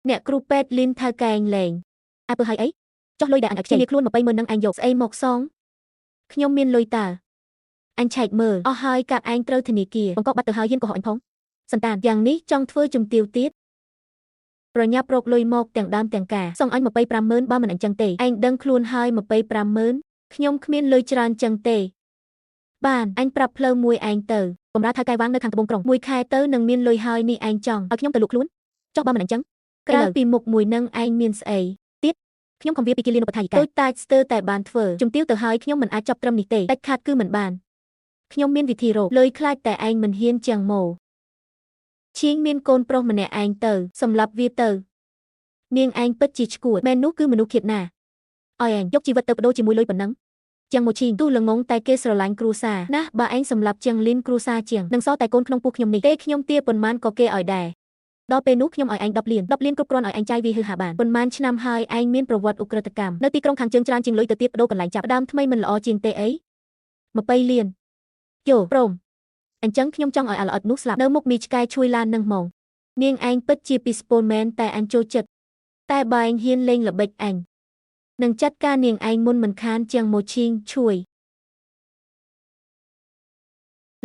Nè cru pet Lin tha càng lẹn. À bơ hai ấy. Cho lôi đà anh ạc chạy luôn mà bay mơ nâng anh dọc ấy mọc xong. Khnyom miên lôi tà. Anh chạy mơ. O hai cạp anh trâu thì nì kìa. Còn có bắt tờ hai hiên của họ anh phóng. Sân tàn. Dạng ní trong thơ chùm tiêu tiết. Rồi nháp rộp lôi mọc tàng đam tàng cả. Xong anh mà bay pram mơn ba mình anh chăng tề. Anh đăng khuôn hai mà bay pram mơn. Khnyom khmiên lôi tràn chăng tề. Bàn anh prap plơ mùi anh tờ. Bồng ra thai cai vang nơi khang tờ bông krong. Mùi khai tớ nâng miên lôi hai ni anh chong. Ở khnyom tờ lục luôn. Cho ba mình anh chăng.ក្រៅពីមុខមួយនឹងឯងមានស្អីទៀតខ្ញុំខំវាពីគិលានុបដ្ឋាយិកាដូចតាចស្ទើរតែបានធ្វើជំទាវទៅហើយខ្ញុំមិនអាចចប់ត្រឹមនេះទេដាច់ខាតគឺមិនបានខ្ញុំមានវិធីរកលុយខ្លាចតែឯងមិនហ៊ានចាំងម៉ូឈៀងមានកូនប្រុសម្នាក់ឯងទៅសម្លាប់វាទៅនាងឯងពិតជាឈួតមែននោះគឺមនុស្សឃាតណាឲ្យឯងយកជីវិតទៅបដូរជាមួយលុយប៉ុណ្ណឹងចាំងម៉ូឈីងទូល្ងងតែគេស្រឡាញ់គ្រួសារណាបើឯងសម្លាប់ជាងលីនគ្រួសារជាងនឹងសល់តែកូនក្នុងពោះខ្ញុំនេះទេខ្ញុំទាប៉ុន្មានក៏គេឲ្យដែរដល់ពេលនោះខ្ញុំឲ្យឯង10 លានគ្រប់គ្រាន់ឲ្យឯងចាយវាហឺហាបានប៉ុន្មានឆ្នាំហើយឯងមានប្រវត្តិឧក្រិដ្ឋកម្មនៅទីក្រុងខាងជើងច្រើនជាងលុយទៅទៀតបដូរកន្លែងចាប់ដើមថ្មីមិនល្អជាងទេអី20 លានយោព្រមអញ្ចឹងខ្ញុំចង់ឲ្យអាល្អិតនោះស្លាប់នៅមុខមីឆ្កែឈួយឡាននឹងហ្មងនាងឯងពិតជាពីស្ពូលមែនតែអញចូលចិត្តតែបើឯងហ៊ានលេងល្បិចអញនឹងចាត់ការនាងឯងមុនមិនខានជាងម៉ូឈីងឈួយ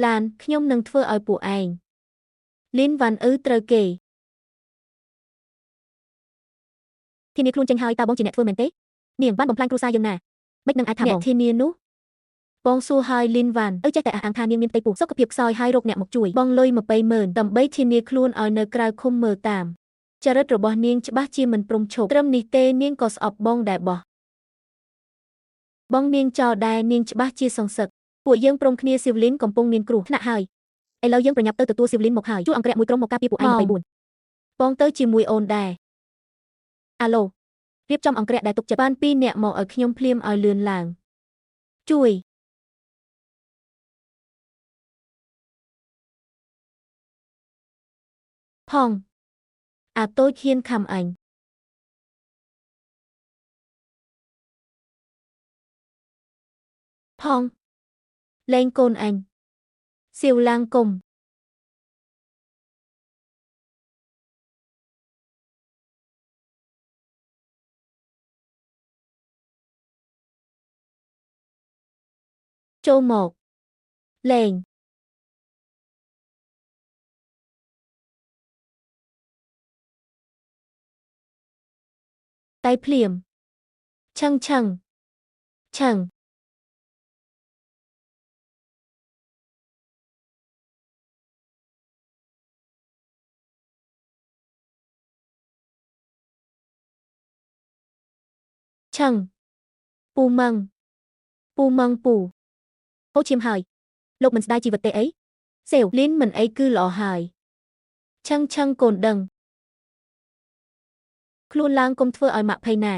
ឡានខ្ញុំនឹងធ្វើឲ្យពួកឯងលីនវ៉ាន់ត្រូវគេធានាខ្លួនចេញហើយតើបងជាអ្នកធ្វើមែនទេនាងបានបំផ្លាញគ្រួសារយើងណាមិននឹងអាចថាបងធានានោះបងសួរហើយលីនវ៉ាន់ចេះតែអះអាងថានាងមានផ្ទៃពោះសុខភាពខ្សោយហើយរកអ្នកមកជួយបងលុយ20,000ដើម្បីធានាខ្លួនឲ្យនៅក្រៅឃុំមើលតាមចរិតរបស់នាងច្បាស់ជាមិនព្រមឈប់ត្រឹមនេះទេនាងក៏ស្អប់បងដែរបោះបងនាងចោលដែរនាងច្បាស់ជាសងសឹកពួកយើងព្រមគ្នាស៊ីវលីនកំពុងមានគ្រោះថ្នាក់ហើយឥឡូវយើងប្រញាប់ទៅទទួលស៊ីវលីនមកហើយជួយអង្គរៈមួយក្រុមមកការពារពួកឯង24បងទៅជាមួយអូនដែរអាឡូរៀបចំអង្គរៈដែលទុកចិត្តបាន2នាក់មកឲ្យខ្ញុំភ្លាមឲ្យលឿនឡើងជួយផងអាតូចហ៊ានខំអញផងលែងកូនអញសៀវឡាងគុំចូលមកលែងតែភ្លាមឆឹងឆឹងឆឹងឆឹងពូម៉ងពូហូឈាមហើយលោកមិនស្ដាយជីវិតទេអីសេវលីនមិនអីគឺល្អហើយឆឹងកូនដឹងខ្លួនឡើងកុំធ្វើឲ្យម៉ាក់ភ័យណា